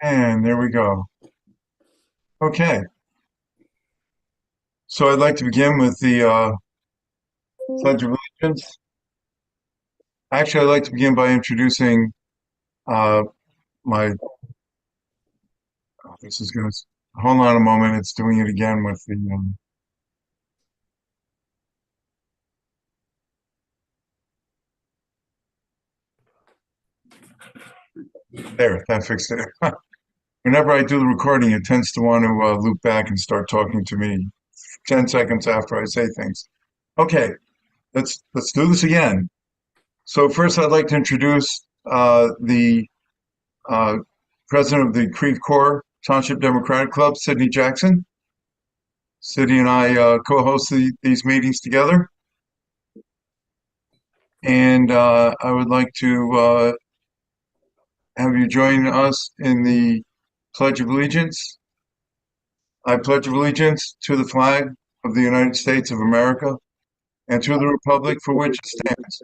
And there we go. Okay, so I'd like to begin with the Pledge of Allegiance. Actually, I'd like to begin by introducing uh, my. Oh, this is going to. Hold on a moment. It's doing it again with the. There, that fixed it. Whenever I do the recording, it tends to want to loop back and start talking to me 10 seconds after I say things. Okay, let's do this again. So first, I'd like to introduce the uh, president of the Creve Coeur Township Democratic Club, Sydney Jackson. Sydney and I co-host these meetings together, and I would like to have you join us in the Pledge of Allegiance. I pledge allegiance to the flag of the United States of America and to the republic for which it stands,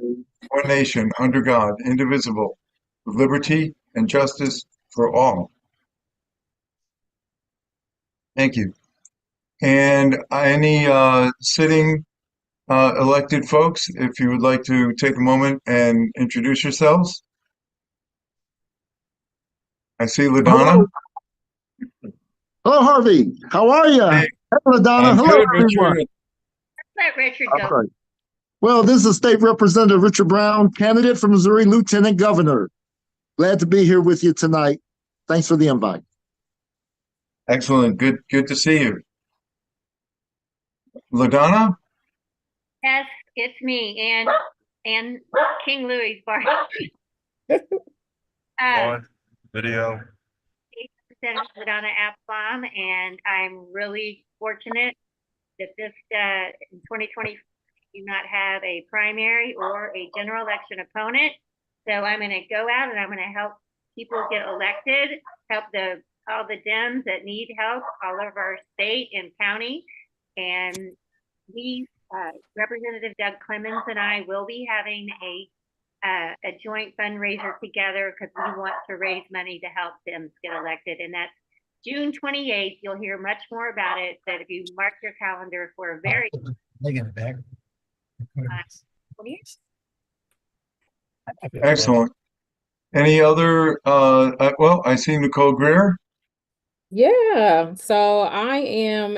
one nation, under God, indivisible, with liberty and justice for all. Thank you. And any sitting elected folks, if you would like to take a moment and introduce yourselves. I see LaDonna. Hello. Hello, Harvey. How are you? Hey, Hello, Donna. I'm Hello, good, everyone. Richard. Let Richard All go. right. Well, this is State Representative Richard Brown, candidate for Missouri Lieutenant Governor. Glad to be here with you tonight. Thanks for the invite. Excellent. Good to see you. LaDonna? Yes, it's me and King Louis Bar. On video. Representative Donna Applebaum, and I'm really fortunate that this in 2020 do not have a primary or a general election opponent. So I'm going to go out and I'm going to help people get elected, help all the Dems that need help, all of our state and county, and we, Representative Doug Clemens and I will be having a joint fundraiser together because we want to raise money to help Dems get elected, and that's June 28th. You'll hear much more about it. That if you mark your calendar for a very Excellent. Any other, well, I see Nicole Greer. Yeah, so I am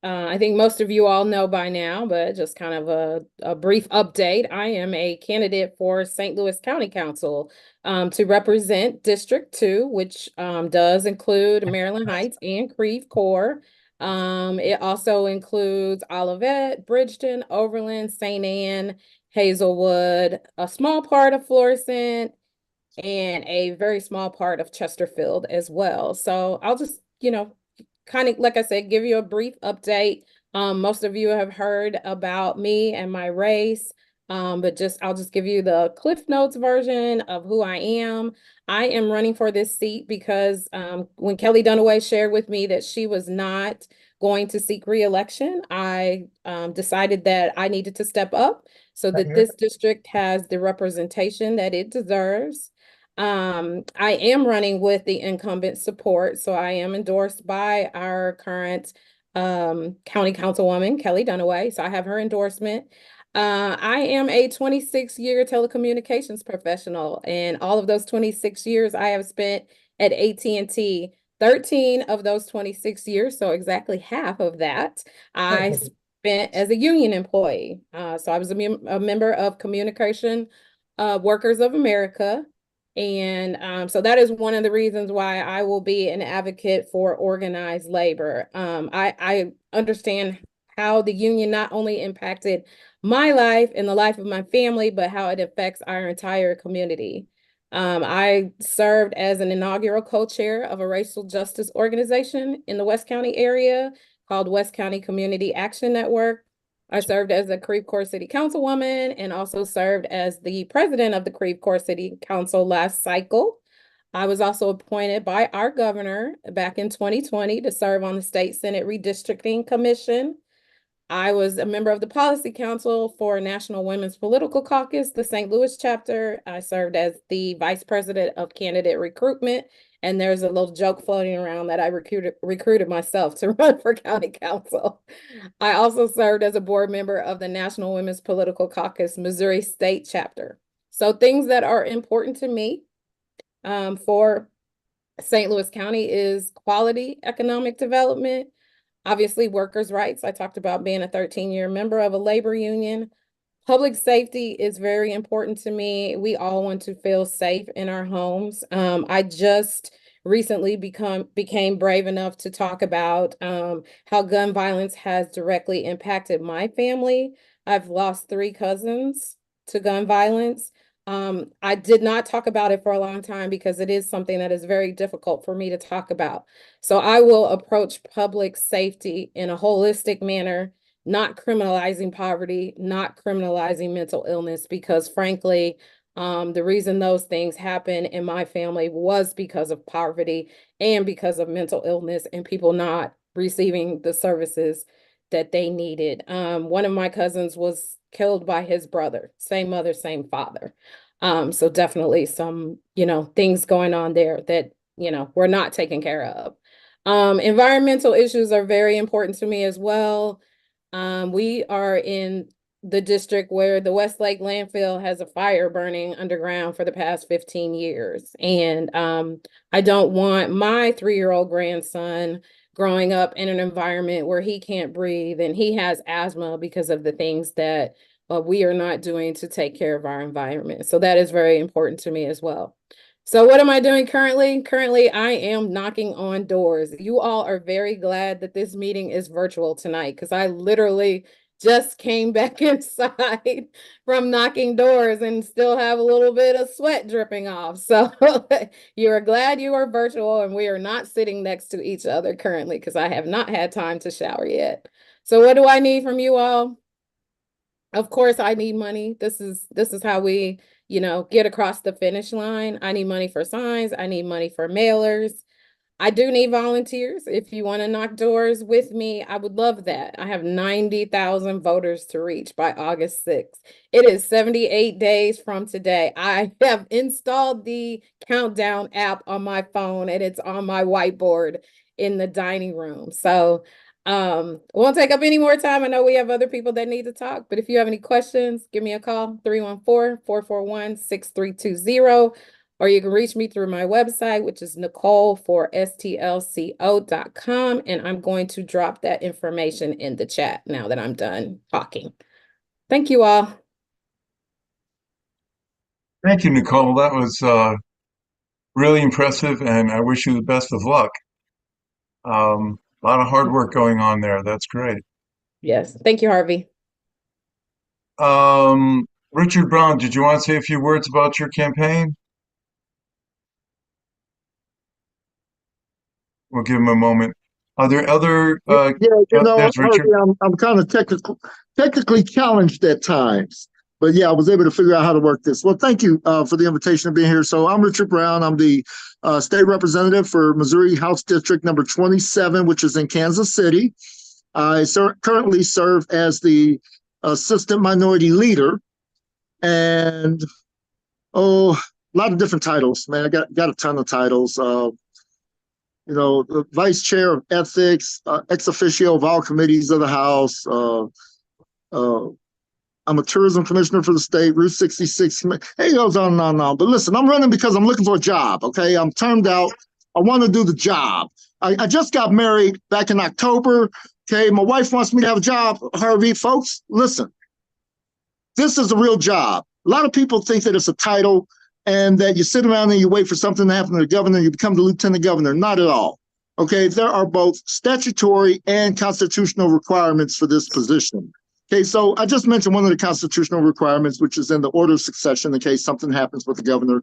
I think most of you all know by now, but just kind of a brief update. I am a candidate for St. Louis County Council to represent District 2, which does include Maryland Heights and Creve Coeur. It also includes Olivet, Bridgeton, Overland, St. Anne, Hazelwood, a small part of Florissant, and a very small part of Chesterfield as well. So I'll just, kind of, like I said, give you a brief update. Most of you have heard about me and my race, but I'll just give you the Cliff Notes version of who I am. I am running for this seat because when Kelly Dunaway shared with me that she was not going to seek re-election, I decided that I needed to step up so that this district has the representation that it deserves. I am running with the incumbent support, so I am endorsed by our current county councilwoman, Kelly Dunaway. So I have her endorsement. I am a 26-year telecommunications professional, and all of those 26 years I have spent at AT&T. 13 of those 26 years, so exactly half of that, I spent as a union employee. So I was a member of Communication Workers of America. And so that is one of the reasons why I will be an advocate for organized labor. I understand how the union not only impacted my life and the life of my family, but how it affects our entire community. I served as an inaugural co-chair of a racial justice organization in the West County area called West County Community Action Network. I served as a Creve Coeur City Councilwoman and also served as the president of the Creve Coeur City Council last cycle. I was also appointed by our governor back in 2020 to serve on the State Senate Redistricting Commission. I was a member of the Policy Council for National Women's Political Caucus, the St. Louis chapter. I served as the Vice President of Candidate Recruitment, and there's a little joke floating around that I recruited myself to run for county council. I also served as a board member of the National Women's Political Caucus Missouri State chapter. So things that are important to me for St. Louis County is quality economic development, obviously workers' rights. I talked about being a 13-year member of a labor union. Public safety is very important to me. We all want to feel safe in our homes. I just recently became brave enough to talk about how gun violence has directly impacted my family. I've lost 3 cousins to gun violence. I did not talk about it for a long time because it is something that is very difficult for me to talk about. So I will approach public safety in a holistic manner, not criminalizing poverty, not criminalizing mental illness, because frankly, the reason those things happen in my family was because of poverty and because of mental illness and people not receiving the services that they needed. One of my cousins was killed by his brother, same mother, same father. So definitely some, things going on there that, we're not taken care of. Environmental issues are very important to me as well. We are in the district where the Westlake landfill has a fire burning underground for the past 15 years. And I don't want my 3-year-old grandson growing up in an environment where he can't breathe and he has asthma because of the things that we are not doing to take care of our environment. So that is very important to me as well. So what am I doing currently? Currently, I am knocking on doors. You all are very glad that this meeting is virtual tonight because I literally just came back inside from knocking doors and still have a little bit of sweat dripping off. So you're glad you are virtual and we are not sitting next to each other currently because I have not had time to shower yet. So what do I need from you all? Of course, I need money. This is how we, get across the finish line. I need money for signs. I need money for mailers. I do need volunteers. If you want to knock doors with me, I would love that. I have 90,000 voters to reach by August 6th. It is 78 days from today. I have installed the countdown app on my phone and it's on my whiteboard in the dining room. So won't take up any more time. I know we have other people that need to talk, but if you have any questions, give me a call, 314-441-6320, or you can reach me through my website, which is Nicole4stlco.com, and I'm going to drop that information in the chat now that I'm done talking. Thank you all. Thank you, Nicole. That was really impressive, and I wish you the best of luck. A lot of hard work going on there. That's great. Yes. Thank you, Harvey. Richard Brown, did you want to say a few words about your campaign? We'll give him a moment. Are there other? There's Richard. Harvey, I'm kind of technically challenged at times, but yeah, I was able to figure out how to work this. Well, thank you for the invitation to be here. So I'm Richard Brown. I'm the state representative for Missouri House District number 27, which is in Kansas City. I currently serve as the assistant minority leader, and a lot of different titles. Man, I got a ton of titles. The vice chair of ethics, ex officio of all committees of the House. I'm a tourism commissioner for the state, Route 66. It goes on and on and on. But listen, I'm running because I'm looking for a job, okay? I'm termed out. I want to do the job. I just got married back in October, okay? My wife wants me to have a job. Harvey, folks, listen. This is a real job. A lot of people think that it's a title and that you sit around and you wait for something to happen to the governor, you become the lieutenant governor. Not at all, okay? There are both statutory and constitutional requirements for this position. Okay, so I just mentioned one of the constitutional requirements, which is in the order of succession in case something happens with the governor.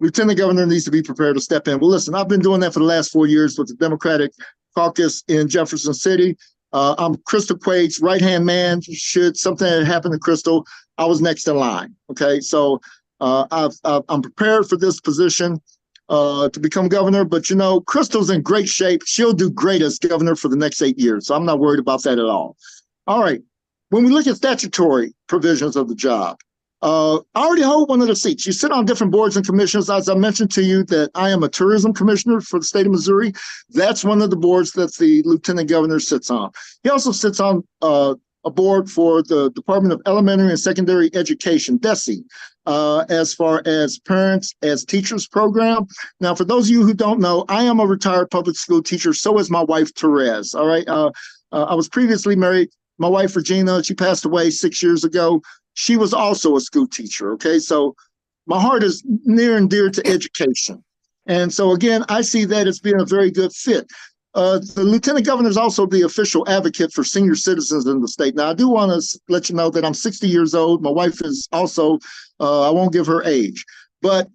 Lieutenant governor needs to be prepared to step in. Well, listen, I've been doing that for the last 4 years with the Democratic caucus in Jefferson City. I'm Crystal Quade's right-hand man. Should something happen to Crystal, I was next in line. Okay, so I'm prepared for this position to become governor. But, Crystal's in great shape. She'll do great as governor for the next 8 years. So I'm not worried about that at all. All right. When we look at statutory provisions of the job, I already hold one of the seats. You sit on different boards and commissions. As I mentioned to you, that I am a tourism commissioner for the state of Missouri. That's one of the boards that the lieutenant governor sits on. He also sits on a board for the Department of Elementary and Secondary Education, DESE, as far as Parents as Teachers program. Now, for those of you who don't know, I am a retired public school teacher. So is my wife, Therese. All right. I was previously married. My wife, Regina, she passed away 6 years ago. She was also a school teacher. Okay. So my heart is near and dear to education. And so, again, I see that as being a very good fit. The lieutenant governor is also the official advocate for senior citizens in the state. Now, I do want to let you know that I'm 60 years old. My wife is also, I won't give her age, but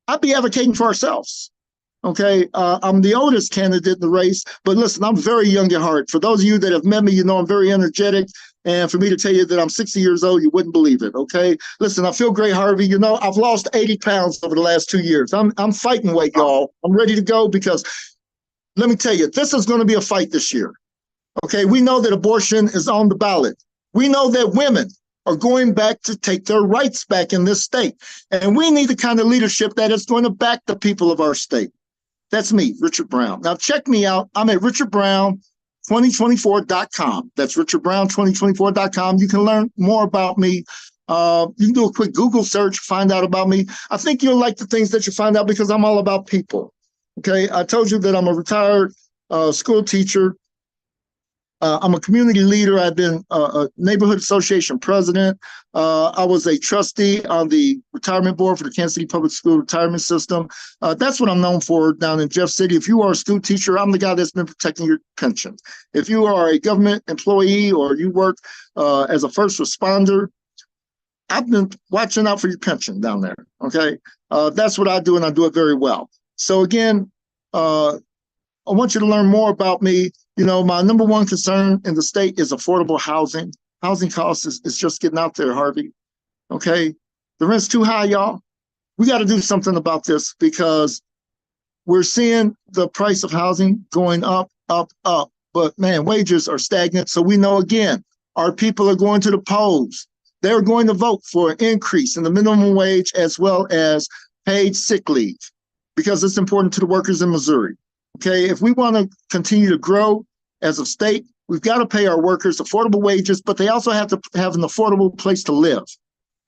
I'd be advocating for ourselves. Okay, I'm the oldest candidate in the race, but listen, I'm very young at heart. For those of you that have met me, you know I'm very energetic. And for me to tell you that I'm 60 years old, you wouldn't believe it. Okay, listen, I feel great, Harvey. You know, I've lost 80 pounds over the last 2 years. I'm fighting weight, y'all. I'm ready to go because let me tell you, this is going to be a fight this year. Okay, we know that abortion is on the ballot. We know that women are going back to take their rights back in this state. And we need the kind of leadership that is going to back the people of our state. That's me, Richard Brown. Now, check me out. I'm at richardbrown2024.com. That's richardbrown2024.com. You can learn more about me. You can do a quick Google search, find out about me. I think you'll like the things that you find out because I'm all about people. Okay, I told you that I'm a retired school teacher. I'm a community leader. I've been a neighborhood association president. I was a trustee on the retirement board for the Kansas City Public School retirement system. That's what I'm known for down in Jeff City. If you are a school teacher, I'm the guy that's been protecting your pension. If you are a government employee or you work as a first responder, I've been watching out for your pension down there. Okay, that's what I do, and I do it very well. So again, I want you to learn more about me. You know, my number one concern in the state is affordable housing. Housing costs is just getting out there, Harvey. Okay. The rent's too high, y'all. We got to do something about this because we're seeing the price of housing going up, up, up. But man, wages are stagnant. So we know, again, our people are going to the polls. They're going to vote for an increase in the minimum wage as well as paid sick leave because it's important to the workers in Missouri. Okay, if we want to continue to grow as a state, we've got to pay our workers affordable wages, but they also have to have an affordable place to live.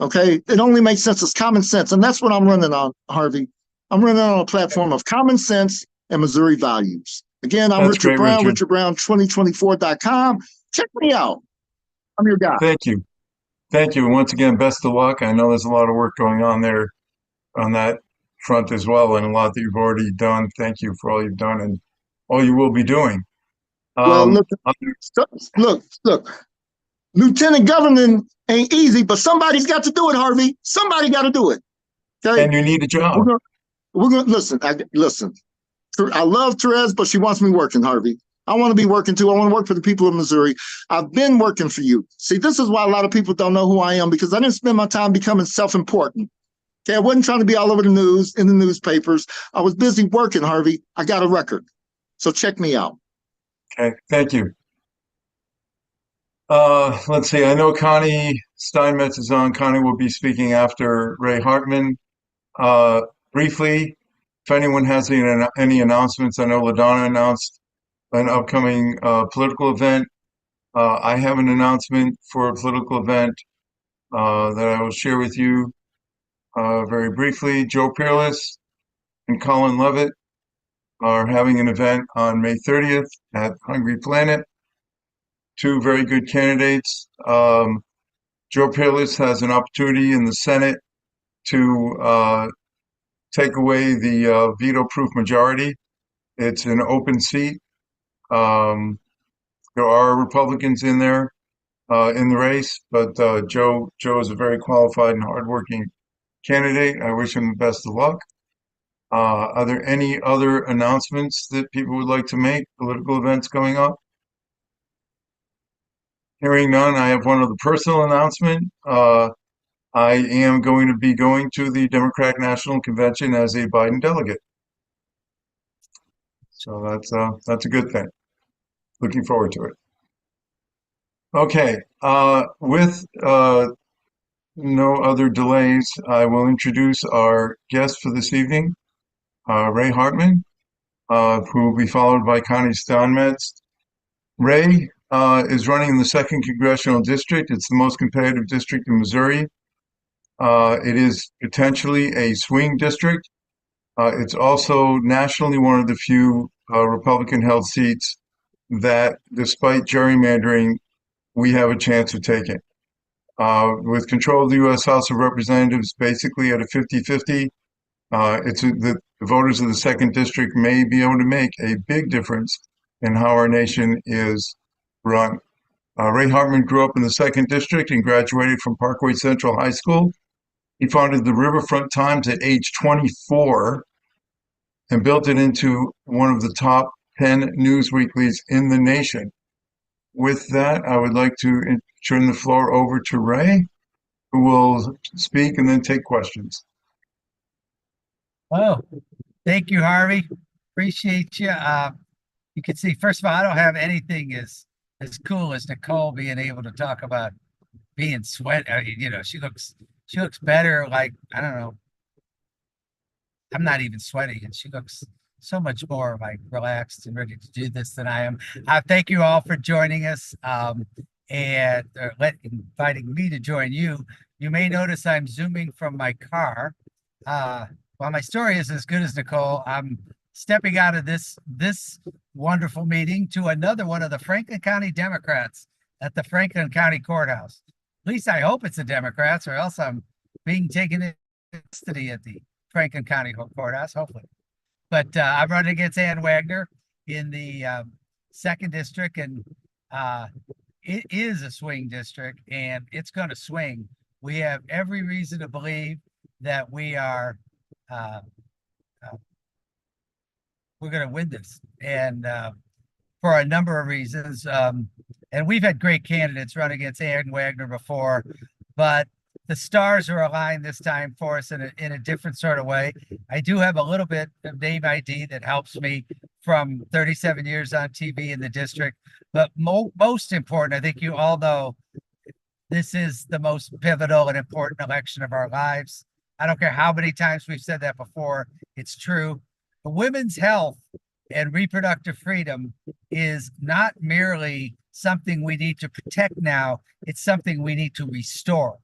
Okay, it only makes sense. It's common sense. And that's what I'm running on, Harvey. I'm running on a platform of common sense and Missouri values. Again, I'm Richard Brown, richardbrown2024.com. Check me out. I'm your guy. Thank you. Thank you. And once again, best of luck. I know there's a lot of work going on there on that front as well, and a lot that you've already done. Thank you for all you've done and all you will be doing. Well, look, Lieutenant Governor ain't easy, but somebody's got to do it, Harvey. Somebody got to do it. Okay, and you need a job. We're gonna listen. I love Therese, but she wants me working, Harvey. I want to be working too. I want to work for the people of Missouri. I've been working for you. See, this is why a lot of people don't know who I am because I didn't spend my time becoming self-important. Okay, I wasn't trying to be all over the news, in the newspapers. I was busy working, Harvey. I got a record. So check me out. Okay, thank you. Let's see. I know Connie Steinmetz is on. Connie will be speaking after Ray Hartmann. Briefly, if anyone has any announcements, I know LaDonna announced an upcoming political event. I have an announcement for a political event that I will share with you very briefly. Joe Peerless and Colin Levitt are having an event on May 30th at Hungry Planet. Two very good candidates. Joe Peerless has an opportunity in the Senate to take away the veto-proof majority. It's an open seat. There are Republicans in there in the race, but Joe is a very qualified and hardworking candidate. I wish him the best of luck. Are there any other announcements that people would like to make? Political events going up? Hearing none, I have one other personal announcement. I am going to be going to the Democratic National Convention as a Biden delegate. So that's a good thing. Looking forward to it. Okay, with no other delays, I will introduce our guest for this evening, Ray Hartman, who will be followed by Connie Steinmetz. Ray is running in the 2nd Congressional District. It's the most competitive district in Missouri. It is potentially a swing district. It's also nationally one of the few Republican-held seats that, despite gerrymandering, we have a chance of taking. With control of the U.S. House of Representatives basically at a 50-50, the voters of the 2nd District may be able to make a big difference in how our nation is run. Ray Hartman grew up in the 2nd District and graduated from Parkway Central High School. He founded the Riverfront Times at age 24 and built it into one of the top 10 news weeklies in the nation. With that, I would like to turn the floor over to Ray, who will speak and then take questions. Oh, thank you, Harvey. Appreciate you. You can see, first of all, I don't have anything as cool as Nicole being able to talk about being sweat. I mean, you know, she looks better. Like, I don't know. I'm not even sweaty, and she looks so much more like relaxed and ready to do this than I am. Thank you all for joining us, and inviting me to join you. You may notice I'm zooming from my car. While my story is as good as Nicole, I'm stepping out of this wonderful meeting to another one of the Franklin County Democrats at the Franklin County Courthouse. At least I hope it's the Democrats, or else I'm being taken into custody at the Franklin County Courthouse, hopefully. But I'm running against Ann Wagner in the 2nd District, and it is a swing district, and it's going to swing. We have every reason to believe that we are we're going to win this, and for a number of reasons. And we've had great candidates run against Ann Wagner before, but the stars are aligned this time for us in a different sort of way. I do have a little bit of name ID that helps me from 37 years on TV in the district, but most important, I think you all know, this is the most pivotal and important election of our lives. I don't care how many times we've said that before, it's true. Women's health and reproductive freedom is not merely something we need to protect now, it's something we need to restore.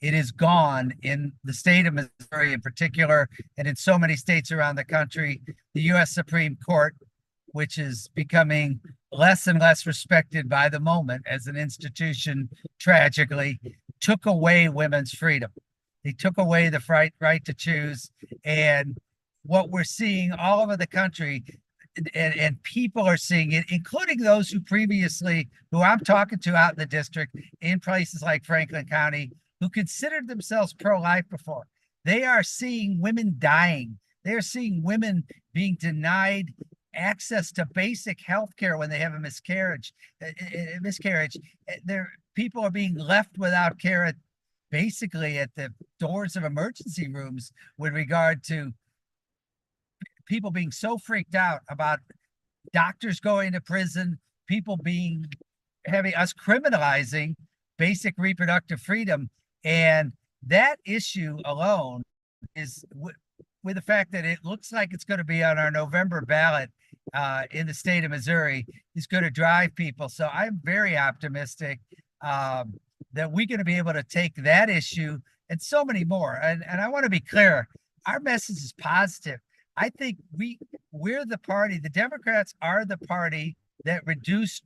It is gone in the state of Missouri in particular, and in so many states around the country. The U.S. Supreme Court, which is becoming less and less respected by the moment as an institution, tragically, took away women's freedom. They took away the right to choose. And what we're seeing all over the country, and people are seeing it, including those who I'm talking to out in the district, in places like Franklin County, who considered themselves pro-life before. They are seeing women dying. They are seeing women being denied access to basic health care when they have a miscarriage. People are being left without care basically at the doors of emergency rooms with regard to people being so freaked out about doctors going to prison, people having us criminalizing basic reproductive freedom. And that issue alone is, with the fact that it looks like it's going to be on our November ballot in the state of Missouri, is going to drive people. So I'm very optimistic that we're going to be able to take that issue and so many more. And I want to be clear, our message is positive. I think we're the party, the Democrats are the party that reduced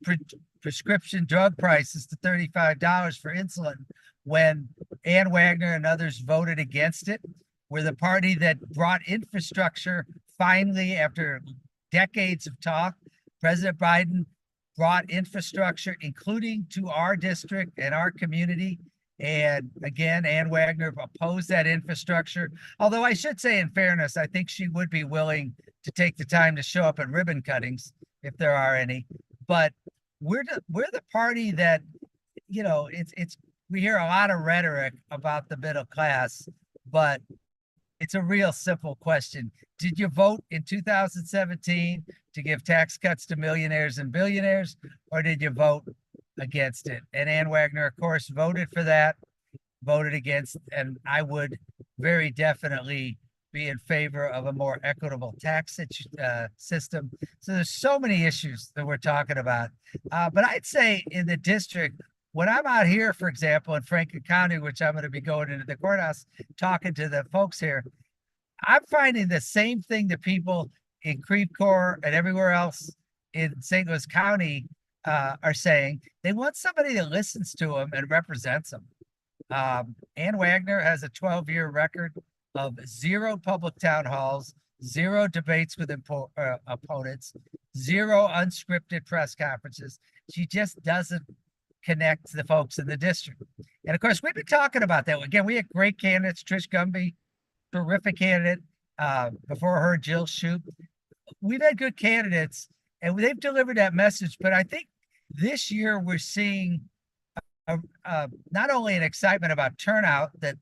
prescription drug prices to $35 for insulin when Ann Wagner and others voted against it. We're the party that brought infrastructure finally, after decades of talk. President Biden brought infrastructure, including to our district and our community. And again, Ann Wagner opposed that infrastructure. Although I should say, in fairness, I think she would be willing to take the time to show up at ribbon cuttings if there are any. But we're the party that, you know, we hear a lot of rhetoric about the middle class, but it's a real simple question. Did you vote in 2017 to give tax cuts to millionaires and billionaires, or did you vote against it. And Ann Wagner, of course, voted for that, voted against, and I would very definitely be in favor of a more equitable tax system. So there's so many issues that we're talking about. But I'd say in the district, when I'm out here, for example, in Franklin County, which I'm going to be going into the courthouse, talking to the folks here, I'm finding the same thing that people in Creve Coeur and everywhere else in St. Louis County are saying. They want somebody that listens to them and represents them. Ann Wagner has a 12-year record of 0 public town halls, 0 debates with opponents, 0 unscripted press conferences. She just doesn't connect to the folks in the district. And of course, we've been talking about that. Again, we had great candidates. Trish Gumby, terrific candidate. Before her, Jill Shoup. We've had good candidates, and they've delivered that message. But I think this year we're seeing not only an excitement about turnout that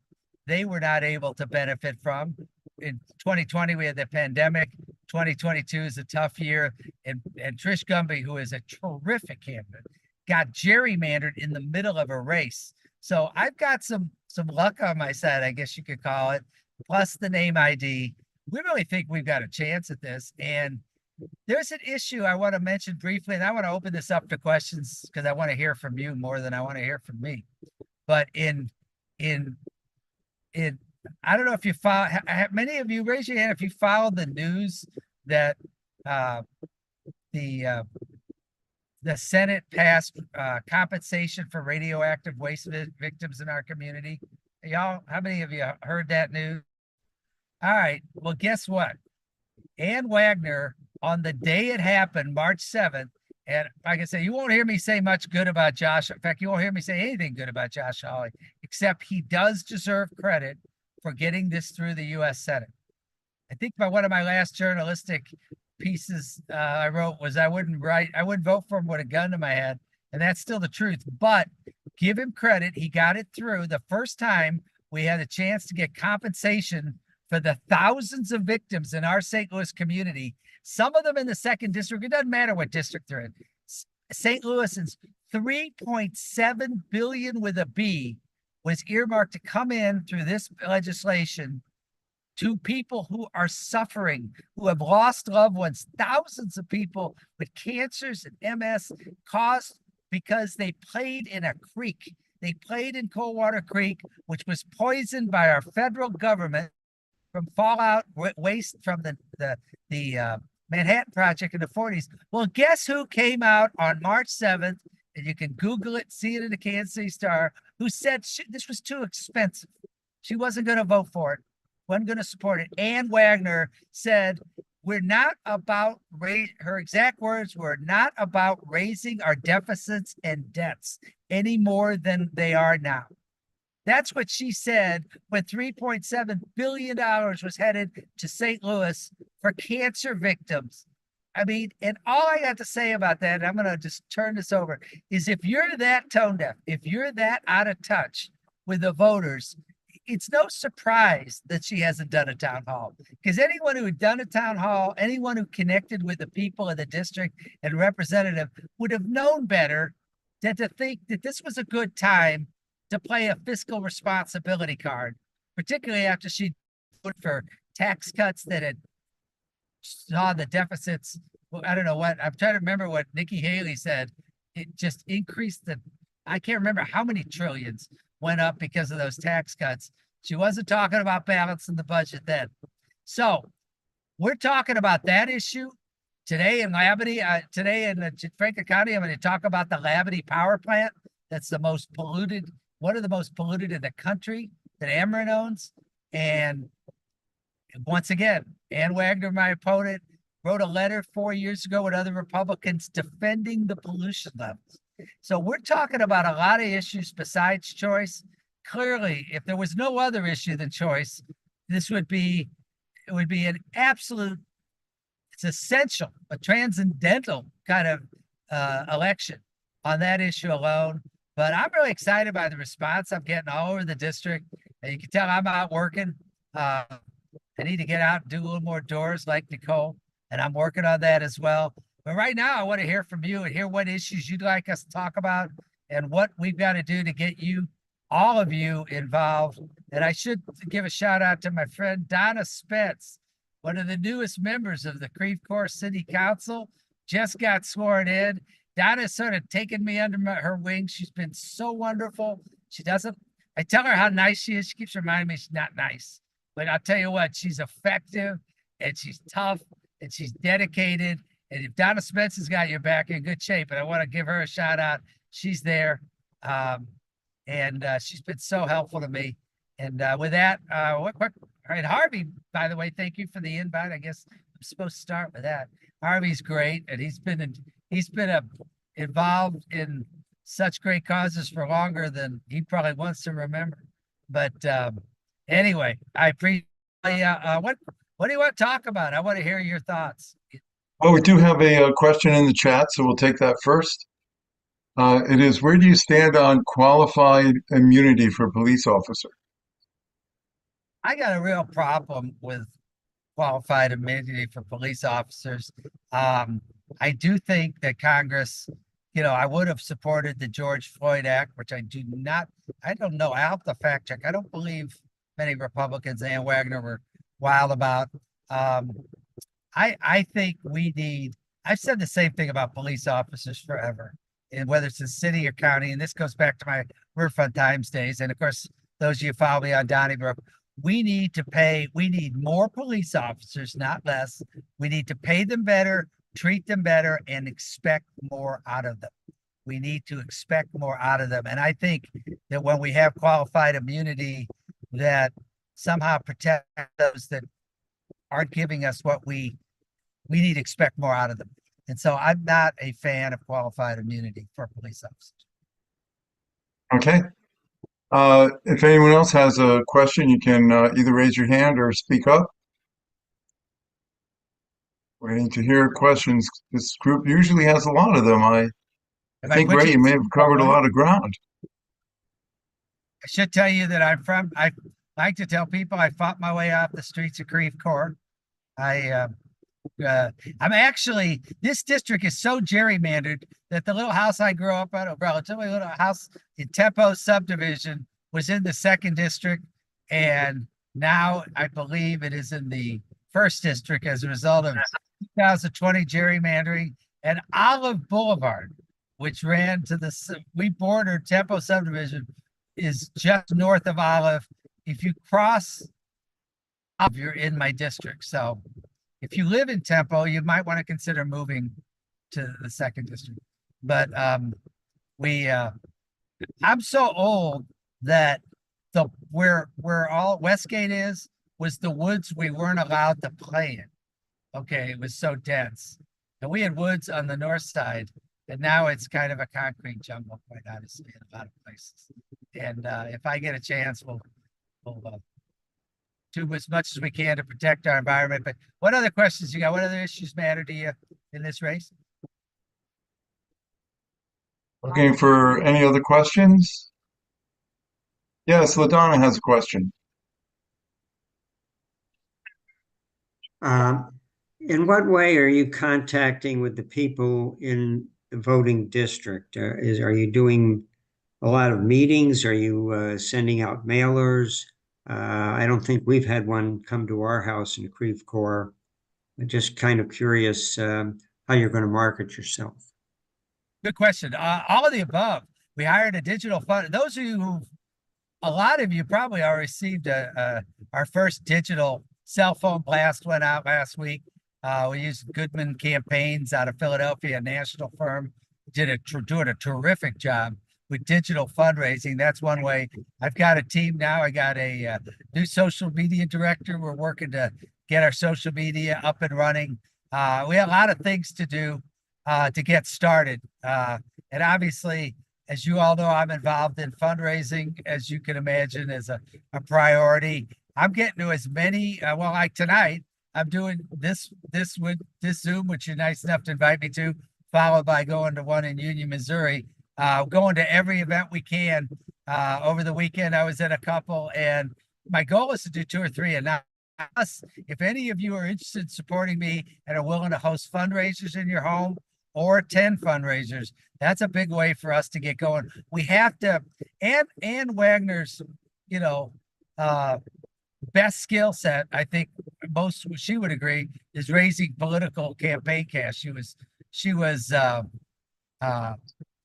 they were not able to benefit from. In 2020, we had the pandemic. 2022 is a tough year. And Trish Gumby, who is a terrific candidate, got gerrymandered in the middle of a race. So I've got some luck on my side, I guess you could call it, plus the name ID. We really think we've got a chance at this. And there's an issue I want to mention briefly, and I want to open this up to questions because I want to hear from you more than I want to hear from me. But in I don't know if you follow, many of you raise your hand if you follow the news that the Senate passed compensation for radioactive waste victims in our community. Y'all, how many of you heard that news? All right, well, guess what? Ann Wagner, on the day it happened, March 7th, and like I said, you won't hear me say much good about Josh. In fact, you won't hear me say anything good about Josh Hawley, except he does deserve credit for getting this through the U.S. Senate. I think by one of my last journalistic pieces I wrote was I wouldn't vote for him with a gun to my head, and that's still the truth. But give him credit, he got it through the first time we had a chance to get compensation for the thousands of victims in our St. Louis community. Some of them in the 2nd district. It doesn't matter what district they're in. St. Louis's $3.7 billion with a B was earmarked to come in through this legislation to people who are suffering, who have lost loved ones, thousands of people with cancers and MS caused because they played in a creek. They played in Coldwater Creek, which was poisoned by our federal government from fallout waste from the Manhattan Project in the 40s. Well, guess who came out on March 7th, and you can Google it, see it in the Kansas City Star, who said this was too expensive. She wasn't going to vote for it, wasn't going to support it. Ann Wagner said, we're not about, her exact words were, not about raising our deficits and debts any more than they are now. That's what she said when $3.7 billion was headed to St. Louis for cancer victims. I mean, and all I got to say about that, and I'm going to just turn this over, is if you're that tone deaf, if you're that out of touch with the voters, it's no surprise that she hasn't done a town hall. Because anyone who had done a town hall, anyone who connected with the people of the district and representative would have known better than to think that this was a good time to play a fiscal responsibility card, particularly after she put for tax cuts that had saw the deficits. Well, I don't know what, I'm trying to remember what Nikki Haley said. It just increased I can't remember how many trillions went up because of those tax cuts. She wasn't talking about balancing the budget then. So we're talking about that issue today in Labadie. Today in Franklin County, I'm going to talk about the Labadie power plant. That's the most polluted, one of the most polluted in the country that Ameren owns. And once again, Ann Wagner, my opponent, wrote a letter 4 years ago with other Republicans defending the pollution levels. So we're talking about a lot of issues besides choice. Clearly, if there was no other issue than choice, this would be, it would be an absolute, it's essential, a transcendental kind of election on that issue alone. But I'm really excited by the response I'm getting all over the district. And you can tell I'm out working. I need to get out and do a little more doors like Nicole, and I'm working on that as well. But right now, I want to hear from you and hear what issues you'd like us to talk about and what we've got to do to get you, all of you, involved. And I should give a shout out to my friend Donna Spence, one of the newest members of the Creve Coeur City Council, just got sworn in. Donna's sort of taken me under her wing. She's been so wonderful. I tell her how nice she is. She keeps reminding me she's not nice. But I'll tell you what, she's effective and she's tough and she's dedicated. And if Donna Spence has got your back, in good shape. And I want to give her a shout out. She's there. And she's been so helpful to me. And with that, all right, Harvey, by the way, thank you for the invite. I guess I'm supposed to start with that. Harvey's great, and he's been involved in such great causes for longer than he probably wants to remember. But anyway, I appreciate. What do you want to talk about? I want to hear your thoughts. Well, we do have a question in the chat, so we'll take that first. It is, where do you stand on qualified immunity for police officer? I got a real problem with qualified immunity for police officers. I do think that Congress, I would have supported the George Floyd Act, which I don't know, I'll have to fact check. I don't believe many Republicans and Wagner were wild about. I think I've said the same thing about police officers forever, and whether it's in city or county, and this goes back to my We're Fun Times days. And of course, those of you who follow me on Donnybrook, we need more police officers, not less. We need to pay them better, treat them better, and expect more out of them. We need to expect more out of them. And I think that when we have qualified immunity, that somehow protect those that aren't giving us what we need to expect more out of them. And so I'm not a fan of qualified immunity for police officers. Okay. If anyone else has a question, you can either raise your hand or speak up. Waiting to hear questions. This group usually has a lot of them. I think, Ray, you may have covered a lot of ground. I should tell you that I like to tell people I fought my way off the streets of Creve Coeur. This district is so gerrymandered that the little house I grew up at, a relatively little house in Tempo subdivision, was in the 2nd district. And now I believe it is in the 1st district as a result of 2020 gerrymandering. And Olive Boulevard, which ran to we bordered Tempo subdivision, is just north of Olive. If you cross, you're in my district. So if you live in Tempo, you might want to consider moving to the 2nd district. But I'm so old that where all Westgate was the woods we weren't allowed to play in. Okay, it was so dense. And we had woods on the north side, and now it's kind of a concrete jungle, quite honestly, in a lot of places. And if I get a chance, we'll do as much as we can to protect our environment. But what other questions you got? What other issues matter to you in this race? Looking for any other questions? Yes, LaDonna has a question. In what way are you contacting with the people in the voting district? Are you doing a lot of meetings? Are you sending out mailers? I don't think we've had one come to our house in Creve Coeur. I'm just kind of curious how you're going to market yourself. Good question. All of the above. We hired a digital fund. Those of you a lot of you probably already received our first digital cell phone blast went out last week. We used Goodman Campaigns out of Philadelphia, a national firm, doing a terrific job with digital fundraising. That's one way. I've got a team now. I got a new social media director. We're working to get our social media up and running. We have a lot of things to do to get started. And obviously, as you all know, I'm involved in fundraising, as you can imagine, as a priority. I'm getting to as many, well, like tonight, I'm doing this Zoom, which you're nice enough to invite me to, followed by going to one in Union, Missouri. Going to every event we can. Over the weekend, I was at a couple, and my goal is to do 2 or 3 a night. us, if any of you are interested in supporting me and are willing to host fundraisers in your home or attend fundraisers, that's a big way for us to get going. We have to, Ann Wagner's, you know, best skill set, I think most she would agree, is raising political campaign cash. She was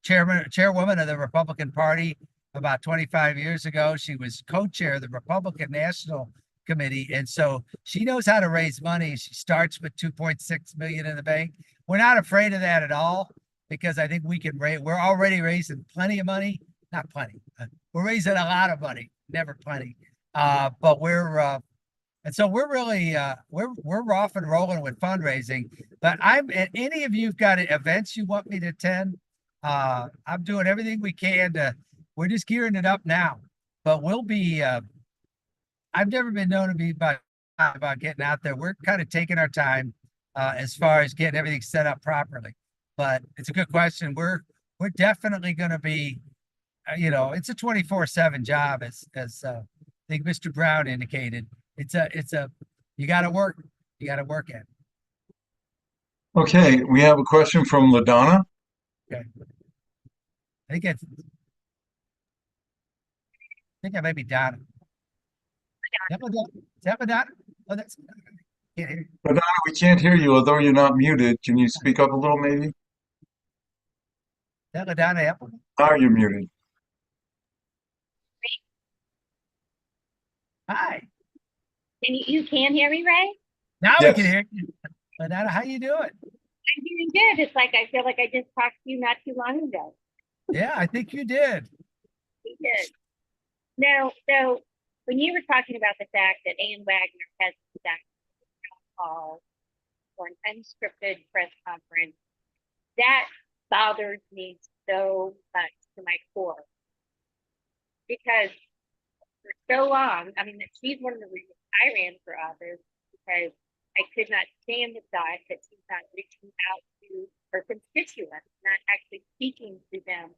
chairwoman of the Republican Party about 25 years ago. She was co-chair of the Republican National Committee, and so she knows how to raise money. She starts with 2.6 million in the bank. We're not afraid of that at all, because I think we can raise. We're already raising plenty of money. Not plenty. We're raising a lot of money. Never plenty. But we're and so we're really we're off and rolling with fundraising. But any of you've got events you want me to attend, I'm doing everything we can to. We're just gearing it up now, but we'll be. I've never been known to be about getting out there. We're kind of taking our time as far as getting everything set up properly. But it's a good question. We're definitely going to be, you know, it's a 24/7 job, as I think Mr. Brown indicated. It's a you got to work. You got to work at. Okay, we have a question from LaDonna. Okay. I think I may be Donna. Is that Madonna? Oh, that's can't hear you. LaDonna, we can't hear you, although you're not muted. Can you speak up a little, maybe? Is that Madonna Apple? Are you muted? Hi. You can hear me, Ray? Now Yes. we can hear you. Madonna, how you doing? I'm doing good. It's like I feel like I just talked to you not too long ago. Yeah, I think you did. We did. No, so when you were talking about the fact that Ann Wagner has conducted a town hall or an unscripted press conference, that bothers me so much to my core. Because for so long, I mean, she's one of the reasons I ran for office, because I could not stand the thought that she's not reaching out to her constituents, not actually speaking to them.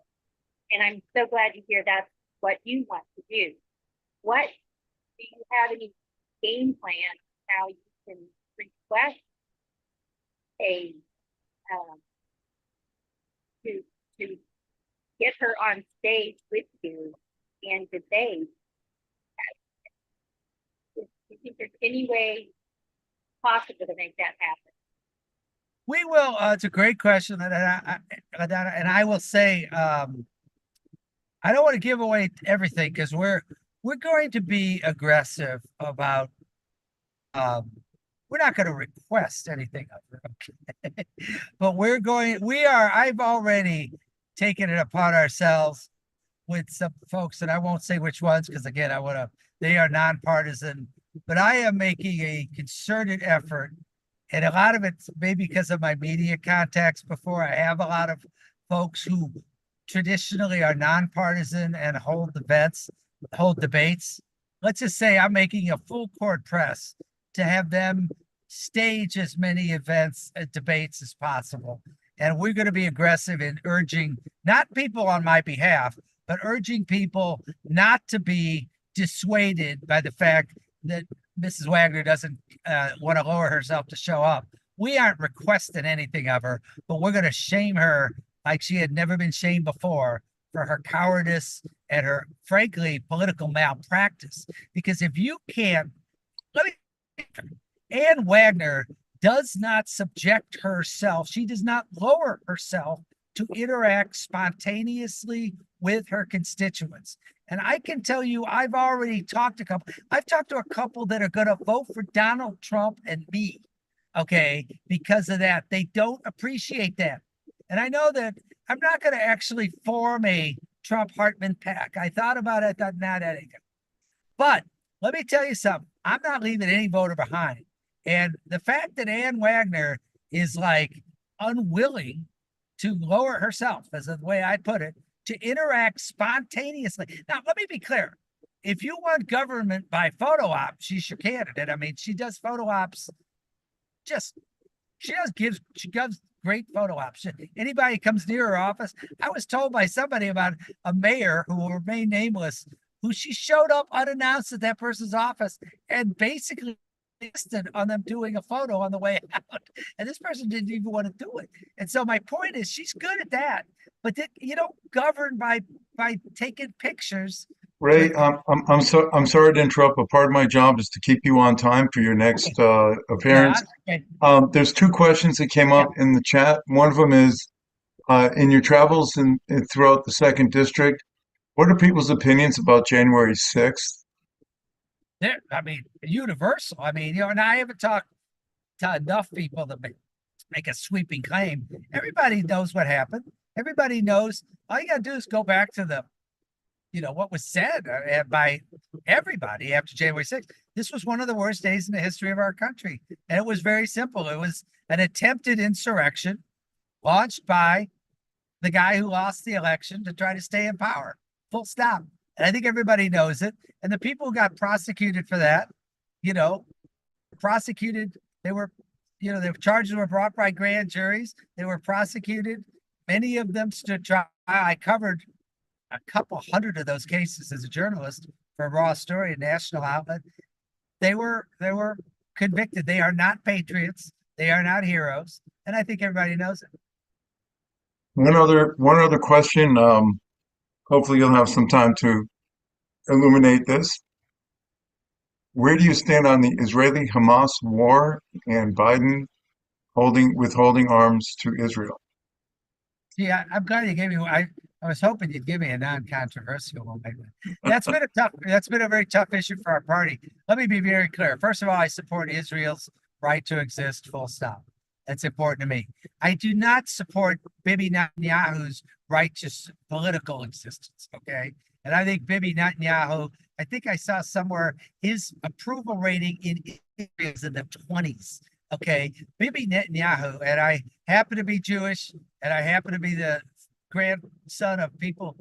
And I'm so glad to hear that's what you want to do. What do you have any game plan how you can request a to get her on stage with you and debate? Do you think there's any way possible to make that happen? We will. It's a great question, and I will say, I don't want to give away everything, because we're going to be aggressive about. We're not going to request anything of her, okay? But I've already taken it upon ourselves with some folks, and I won't say which ones, because again, they are nonpartisan. But I am making a concerted effort, and a lot of it's maybe because of my media contacts before. I have a lot of folks who traditionally are nonpartisan and hold debates. Let's just say I'm making a full court press to have them stage as many events and debates as possible. And we're going to be aggressive in urging, not people on my behalf, but urging people not to be dissuaded by the fact that Mrs. Wagner doesn't want to lower herself to show up. We aren't requesting anything of her, but we're going to shame her like she had never been shamed before for her cowardice and her, frankly, political malpractice. Because if you can't, Ann Wagner does not subject herself. She does not lower herself to interact spontaneously with her constituents. And I can tell you, I've talked to a couple that are going to vote for Donald Trump and me, okay, because of that. They don't appreciate that. And I know that I'm not going to actually form a Trump Hartmann pack. I thought about it. I thought, nah, that ain't good. But let me tell you something. I'm not leaving any voter behind. And the fact that Ann Wagner is like unwilling to lower herself, as the way I put it, to interact spontaneously. Now, let me be clear. If you want government by photo op, she's your candidate. I mean, she does photo ops. She gives great photo ops. Anybody comes near her office. I was told by somebody about a mayor who will remain nameless, who she showed up unannounced at that person's office and basically insisted on them doing a photo on the way out, and this person didn't even want to do it. And so my point is, she's good at that, but you don't govern by taking pictures. Ray, I'm sorry to interrupt, but part of my job is to keep you on time for your next appearance. Yeah, There's two questions that came up in the chat. One of them is, in your travels throughout the second district, what are people's opinions about January 6th? I mean, universal. I mean, and I haven't talked to enough people to make a sweeping claim. Everybody knows what happened. Everybody knows. All you got to do is go back to the, what was said by everybody after January 6th. This was one of the worst days in the history of our country. And it was very simple. It was an attempted insurrection launched by the guy who lost the election to try to stay in power. Full stop. And I think everybody knows it. And the people who got prosecuted for that, prosecuted, their charges were brought by grand juries. They were prosecuted. Many of them stood trial. I covered a couple hundred of those cases as a journalist for a Raw Story, a national outlet. They were convicted. They are not patriots. They are not heroes. And I think everybody knows it. One other question. Hopefully you'll have some time to illuminate this. Where do you stand on the Israeli-Hamas war and Biden withholding arms to Israel? Yeah, I'm glad you gave me. I was hoping you'd give me a non-controversial one. That's been a very tough issue for our party. Let me be very clear. First of all, I support Israel's right to exist, full stop. That's important to me. I do not support Bibi Netanyahu's right to political existence, okay? And I think Bibi Netanyahu, I think I saw somewhere his approval rating in Israel is in the 20s, okay? Bibi Netanyahu, and I happen to be Jewish, and I happen to be the grandson of people,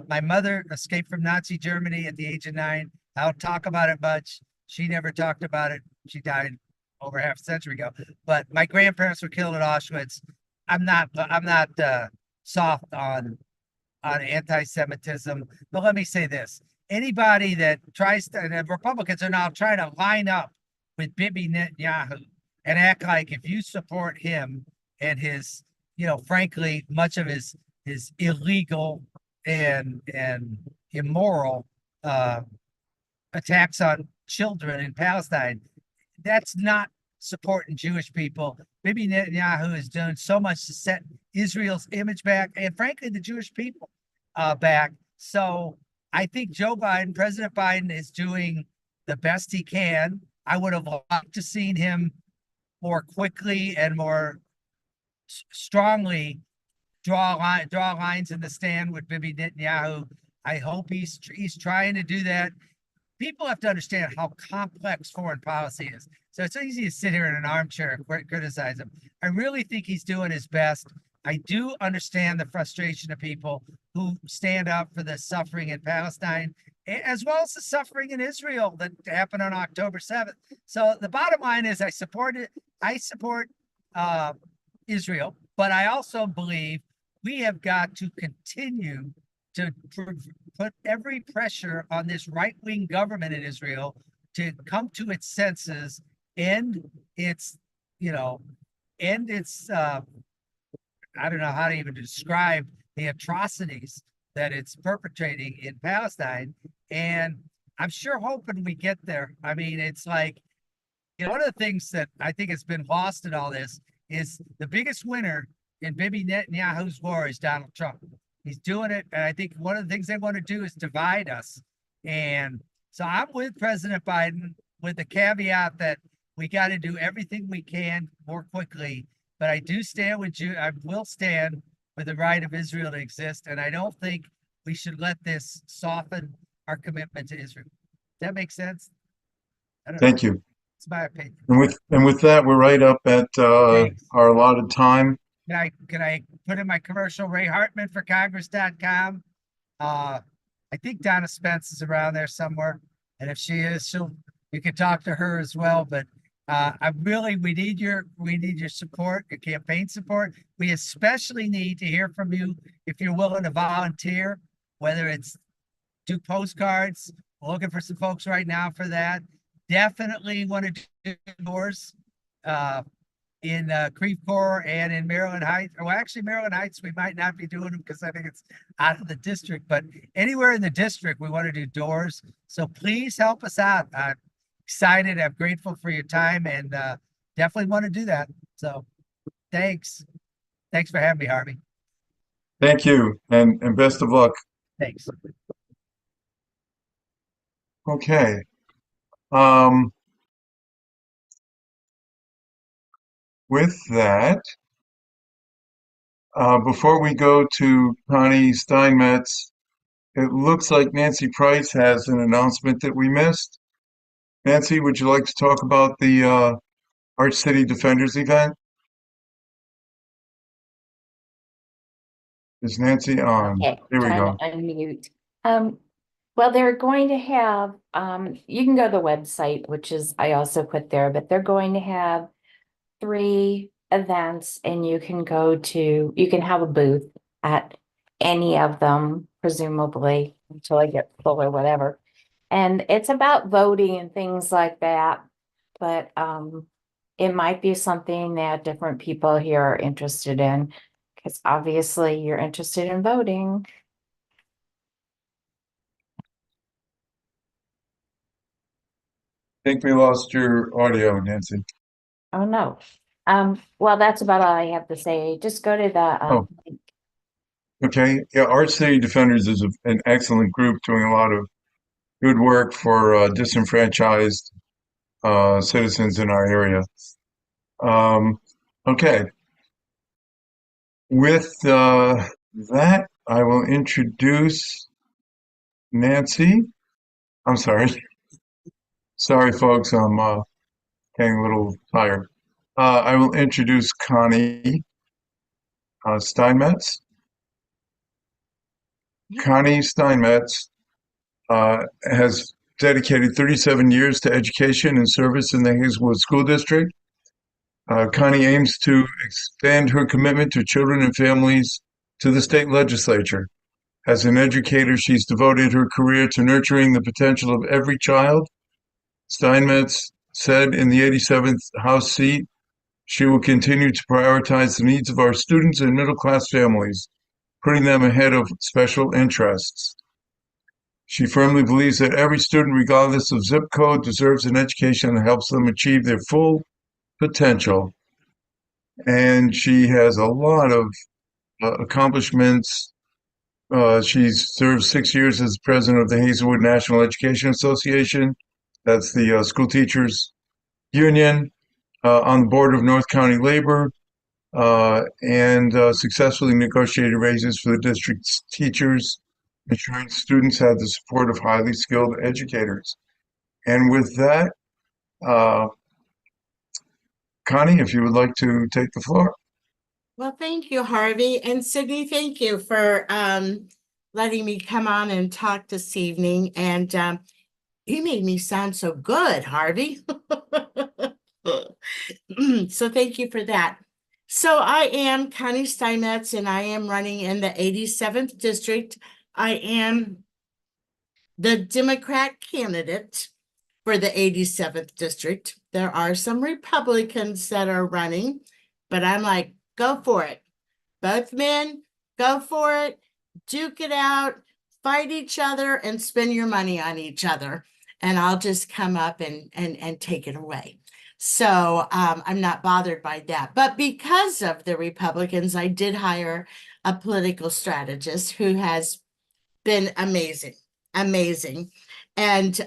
my mother escaped from Nazi Germany at the age of 9. I don't talk about it much. She never talked about it. She died over half a century ago. But my grandparents were killed at Auschwitz. I'm not soft on anti-Semitism. But let me say this. Anybody that tries to, and the Republicans are now trying to line up with Bibi Netanyahu and act like if you support him and his, frankly, much of his illegal and immoral attacks on children in Palestine, that's not supporting Jewish people. Bibi Netanyahu is doing so much to set Israel's image back and frankly, the Jewish people back. So I think President Biden is doing the best he can. I would have loved to seen him more quickly and more strongly draw lines in the stand with Bibi Netanyahu. I hope he's trying to do that. People have to understand how complex foreign policy is. So it's easy to sit here in an armchair and criticize him. I really think he's doing his best. I do understand the frustration of people who stand up for the suffering in Palestine, as well as the suffering in Israel that happened on October 7th. So the bottom line is I support Israel, but I also believe we have got to continue to put every pressure on this right-wing government in Israel to come to its senses and its I don't know how to even describe the atrocities that it's perpetrating in Palestine. And I'm sure hoping we get there. I mean, it's like, one of the things that I think has been lost in all this is the biggest winner in Bibi Netanyahu's war is Donald Trump. He's doing it. And I think one of the things they want to do is divide us. And so I'm with President Biden with the caveat that we got to do everything we can more quickly. But I do stand with you. I will stand with the right of Israel to exist. And I don't think we should let this soften our commitment to Israel. Does that make sense? Thank you. It's my opinion. And with that, we're right up at our allotted time. Can I put in my commercial? Ray Hartmann for Congress.com. I think Donna Spence is around there somewhere. And if she is, you can talk to her as well. But we need your support, your campaign support. We especially need to hear from you if you're willing to volunteer, whether it's do postcards. We're looking for some folks right now for that. definitely want to do doors in Creve Coeur and in Maryland Heights. Well, actually, Maryland Heights, we might not be doing them because I think it's out of the district, but anywhere in the district, we want to do doors. So please help us out. I'm excited. I'm grateful for your time and definitely want to do that. So thanks. Thanks for having me, Harvey. Thank you, and best of luck. Thanks. Okay. Um, with that, before we go to Connie Steinmetz, it looks like Nancy Price has an announcement that we missed. Nancy, would you like to talk about the Arch City Defenders event? Is Nancy on? Okay, There we trying to go. unmute. Well, they're going to have, you can go to the website, which is, I also put there, but they're going to have 3 events and you can you can have a booth at any of them, presumably, until I get full or whatever. And it's about voting and things like that. But it might be something that different people here are interested in, because obviously you're interested in voting. I think we lost your audio, Nancy. Oh, no. Well, that's about all I have to say. Just go to the Oh, okay. Yeah, Arch City Defenders is an excellent group doing a lot of good work for disenfranchised citizens in our area. Okay. With that, I will introduce Nancy. I'm sorry. Sorry, folks. I'm getting a little tired. I will introduce Connie Steinmetz. Connie Steinmetz has dedicated 37 years to education and service in the Hazelwood School District. Connie aims to expand her commitment to children and families to the state legislature. As an educator, she's devoted her career to nurturing the potential of every child. Steinmetz said in the 87th House seat, she will continue to prioritize the needs of our students and middle-class families, putting them ahead of special interests. She firmly believes that every student, regardless of zip code, deserves an education that helps them achieve their full potential. And she has a lot of accomplishments. She's served 6 years as president of the Hazelwood National Education Association. That's the school teachers union, on the board of North County Labor, and successfully negotiated raises for the district's teachers, ensuring students have the support of highly skilled educators. And with that, Connie, if you would like to take the floor. Well, thank you, Harvey. And Sydney, thank you for letting me come on and talk this evening. And you made me sound so good, Harvey. So thank you for that. So I am Connie Steinmetz, and I am running in the 87th district. I am the Democrat candidate for the 87th district. There are some Republicans that are running, but I'm like, go for it. Both men, go for it. Duke it out, fight each other, and spend your money on each other. And I'll just come up and take it away. So I'm not bothered by that. But because of the Republicans, I did hire a political strategist who has been amazing. And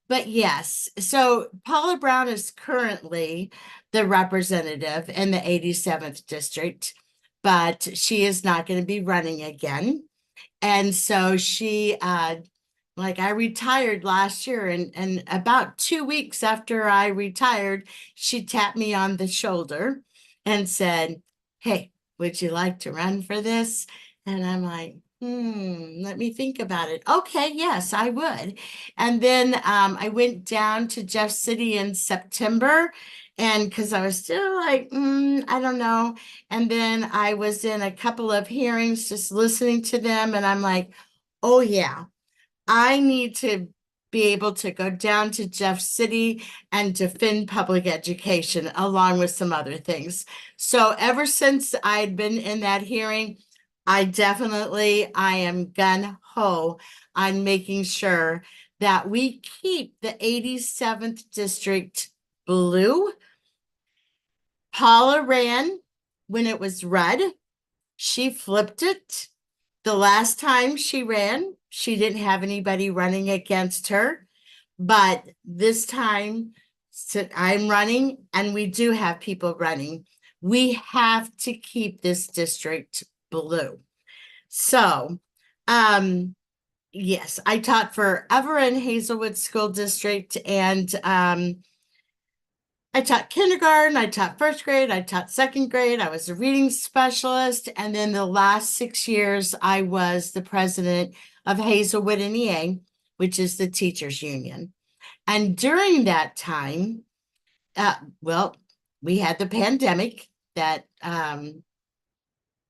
but yes, so Paula Brown is currently the representative in the 87th district, but she is not going to be running again. And so she like I retired last year, and about 2 weeks after I retired, she tapped me on the shoulder and said, "Hey, would you like to run for this?" And I'm like, let me think about it. Okay, yes, I would. And then I went down to Jeff City in September, and because I was still like, I don't know. And then I was in a couple of hearings just listening to them, and I'm like, oh yeah, I need to be able to go down to Jeff City and defend public education along with some other things. So ever since I'd been in that hearing, I am gun ho on making sure that we keep the 87th district blue. Paula ran when it was red. She flipped it. The last time she ran, she didn't have anybody running against her. But this time, I'm running, and we do have people running. We have to keep this district blue. So, yes, I taught forever in Hazelwood School District, and I taught kindergarten, I taught first grade, I taught second grade, I was a reading specialist, and then the last 6 years, I was the president of Hazelwood NEA, which is the teachers union. And during that time, well, we had the pandemic that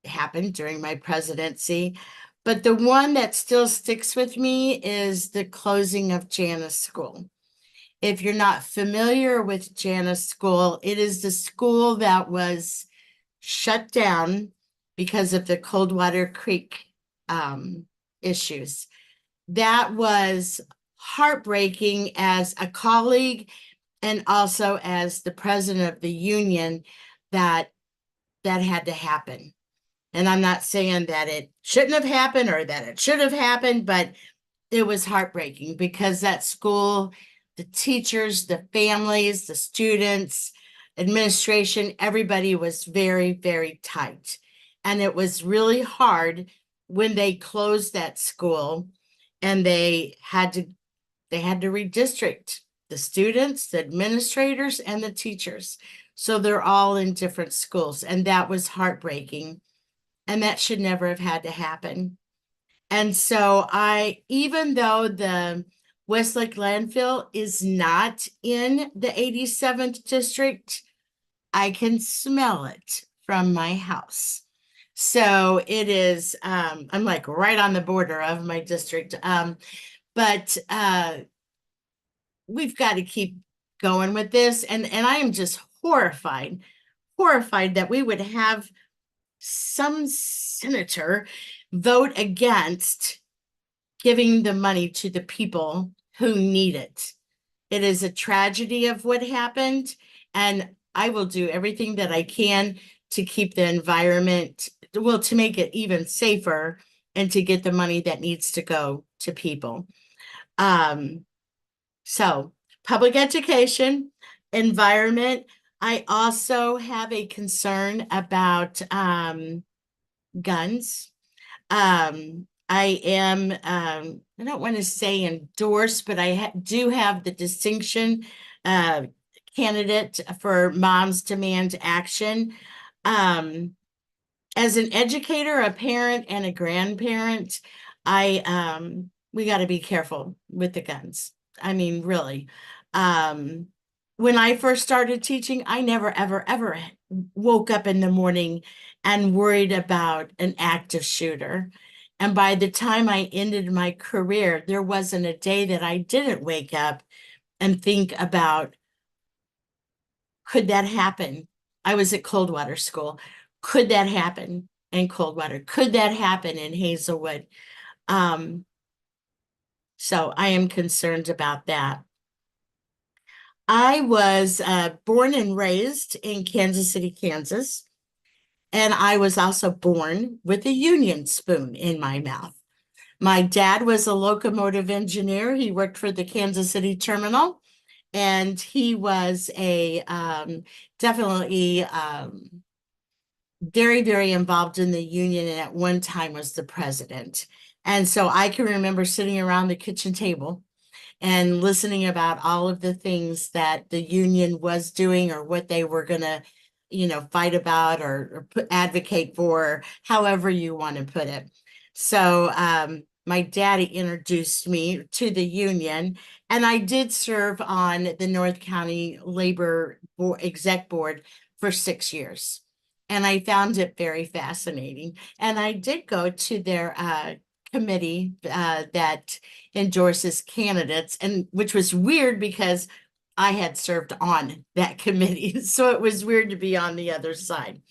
happened during my presidency, but the one that still sticks with me is the closing of Janus School. If you're not familiar with Janus School, it is the school that was shut down because of the Coldwater Creek issues. That was heartbreaking as a colleague and also as the president of the union that had to happen. And I'm not saying that it shouldn't have happened or that it should have happened, but it was heartbreaking because that school, the teachers, the families, the students, administration, everybody was very, very tight. And it was really hard when they closed that school and they had to redistrict the students, the administrators, and the teachers. So they're all in different schools. And that was heartbreaking. And that should never have had to happen. And so even though the Westlake landfill is not in the 87th district, I can smell it from my house. So it is, I'm like right on the border of my district. But we've got to keep going with this. And I am just horrified that we would have some senator vote against giving the money to the people who need it. It is a tragedy of what happened, and I will do everything that I can to keep the environment, well, to make it even safer and to get the money that needs to go to people. So public education, environment. I also have a concern about guns. I am, I don't want to say endorsed, but I do have the distinction candidate for Moms Demand Action. As an educator, a parent, and a grandparent, we got to be careful with the guns. I mean, really. When I first started teaching, I never, ever, ever woke up in the morning and worried about an active shooter. And by the time I ended my career, there wasn't a day that I didn't wake up and think about, could that happen? I was at Coldwater School. Could that happen in Coldwater? Could that happen in Hazelwood? So I am concerned about that. I was born and raised in Kansas City, Kansas. And I was also born with a union spoon in my mouth. My dad was a locomotive engineer. He worked for the Kansas City terminal, and he was a definitely very, very involved in the union, and at one time was the president. And so I can remember sitting around the kitchen table and listening about all of the things that the union was doing or what they were going to, fight about or advocate for, however you want to put it. So my daddy introduced me to the union, and I did serve on the North County Labor Exec Board for 6 years. And I found it very fascinating. And I did go to their committee that endorses candidates, and which was weird because I had served on that committee, so it was weird to be on the other side.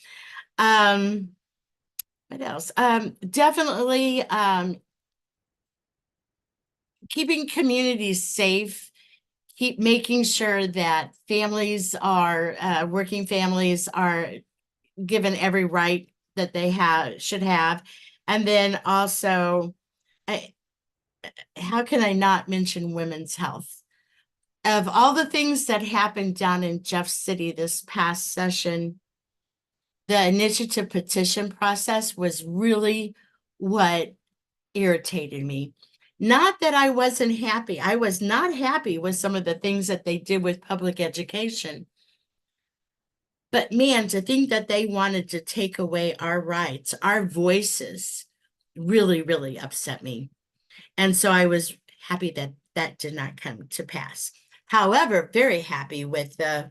What else? Definitely keeping communities safe, keep making sure that families are working families are given every right that they should have. And then also, how can I not mention women's health? Of all the things that happened down in Jeff City this past session, the initiative petition process was really what irritated me. Not that I wasn't happy. I was not happy with some of the things that they did with public education. But man, to think that they wanted to take away our rights, our voices, really, really upset me. And so I was happy that that did not come to pass. However, very happy with the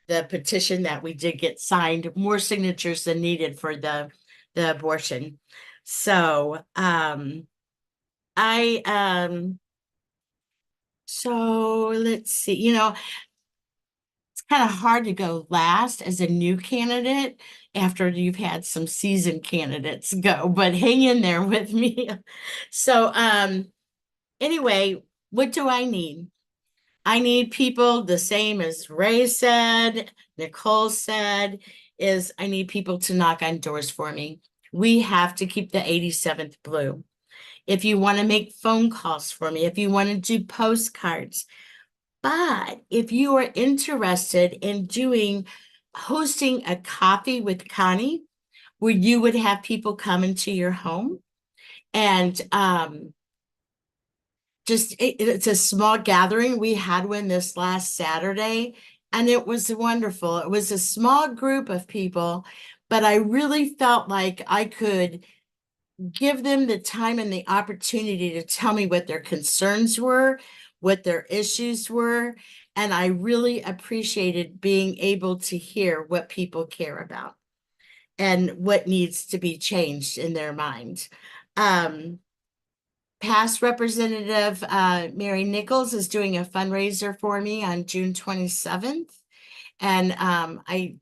petition that we did get signed, more signatures than needed for the abortion. So so let's see, it's kind of hard to go last as a new candidate after you've had some seasoned candidates go, but hang in there with me. So anyway, what do I need? I need people the same as Ray said, Nicole said, is I need people to knock on doors for me. We have to keep the 87th blue. If you want to make phone calls for me, if you want to do postcards, but if you are interested in hosting a coffee with Connie, where you would have people come into your home and it's a small gathering. We had one this last Saturday and it was wonderful. It was a small group of people, but I really felt like I could give them the time and the opportunity to tell me what their concerns were, what their issues were. And I really appreciated being able to hear what people care about and what needs to be changed in their minds. Past Representative Mary Nichols is doing a fundraiser for me on June 27th. And I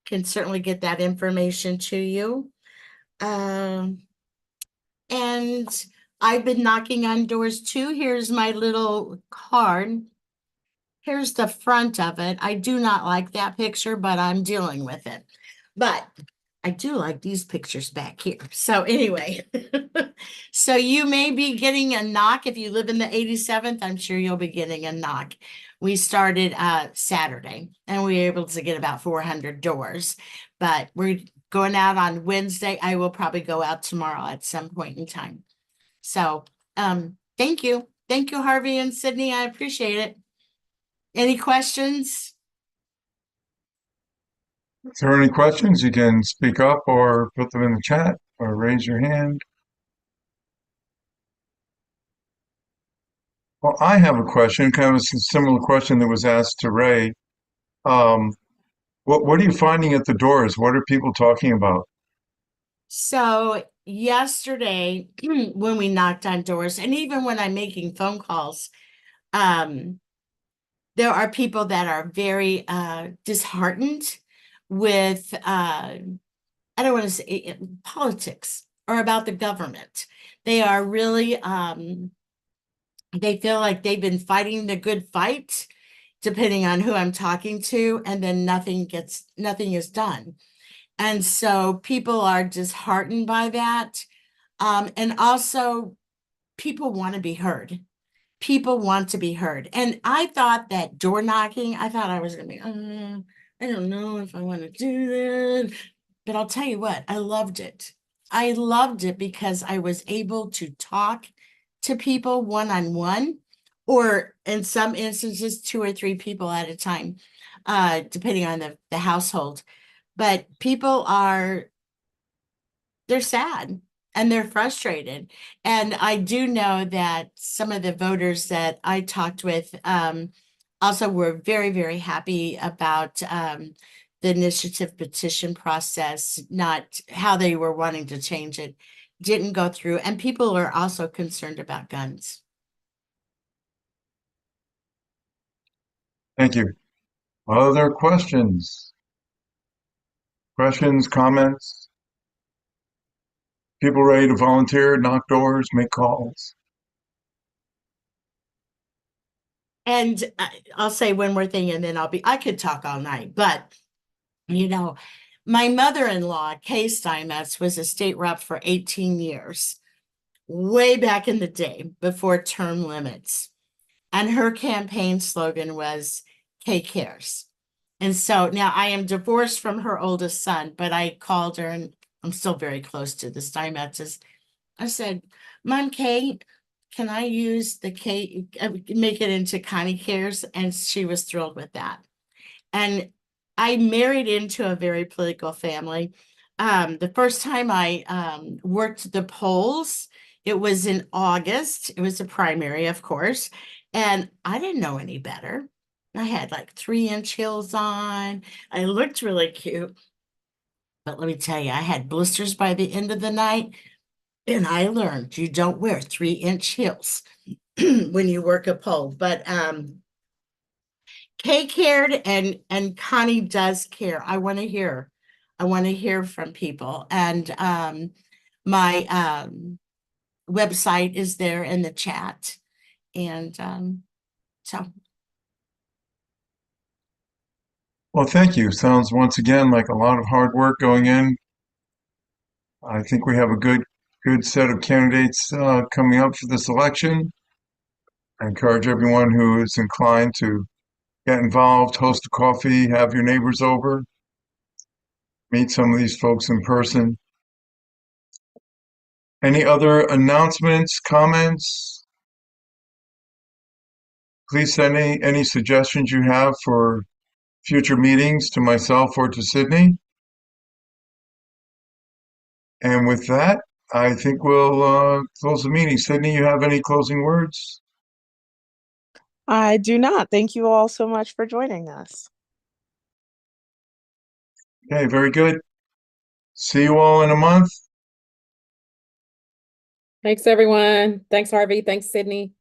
can certainly get that information to you. And I've been knocking on doors too. Here's my little card. Here's the front of it. I do not like that picture, but I'm dealing with it. But I do like these pictures back here. So anyway, so you may be getting a knock if you live in the 87th. I'm sure you'll be getting a knock. We started Saturday and we were able to get about 400 doors, but we're going out on Wednesday. I will probably go out tomorrow at some point in time. So thank you. Thank you, Harvey and Sydney. I appreciate it. Any questions? If there are any questions, you can speak up or put them in the chat or raise your hand. Well, I have a question, kind of a similar question that was asked to Ray. What are you finding at the doors? What are people talking about? So yesterday, when we knocked on doors, and even when I'm making phone calls, there are people that are very disheartened with, I don't want to say politics or about the government. They are really, they feel like they've been fighting the good fight, depending on who I'm talking to, and then nothing is done. And so people are disheartened by that. And also people want to be heard. People want to be heard. And I thought that door knocking, I thought I was going to be, I don't know if I want to do that. But I'll tell you what, I loved it. I loved it because I was able to talk to people one-on-one, or in some instances, 2 or 3 people at a time, depending on the household. But people they're sad and they're frustrated. And I do know that some of the voters that I talked with also were very, very happy about the initiative petition process, not how they were wanting to change it. didn't go through. And people are also concerned about guns. Thank you. Other questions? Questions, comments? People ready to volunteer, knock doors, make calls? And I'll say one more thing and then I could talk all night, but you know, my mother-in-law, Kay Steinmetz, was a state rep for 18 years, way back in the day before term limits. And her campaign slogan was Kay Cares. And so now I am divorced from her oldest son, but I called her and I'm still very close to the Steinmetzes. I said, Mom Kay, can I use the K, make it into Connie Cares? And she was thrilled with that. And I married into a very political family. The first time I worked the polls, it was in August. It was a primary, of course. And I didn't know any better. I had like 3-inch heels on. I looked really cute. But let me tell you, I had blisters by the end of the night. And I learned you don't wear 3-inch heels when you work a poll. But Kay cared and Connie does care. I want to hear. I want to hear from people. And my website is there in the chat. And so Well, thank you. Sounds once again like a lot of hard work going in. I think we have a good set of candidates coming up for this election. I encourage everyone who is inclined to get involved, host a coffee, have your neighbors over, meet some of these folks in person. Any other announcements, comments? Please send any suggestions you have for future meetings to myself or to Sydney. And with that, I think we'll close the meeting. Sydney, you have any closing words? I do not. Thank you all so much for joining us. Okay, very good. See you all in a month. Thanks, everyone. Thanks, Harvey. Thanks, Sydney.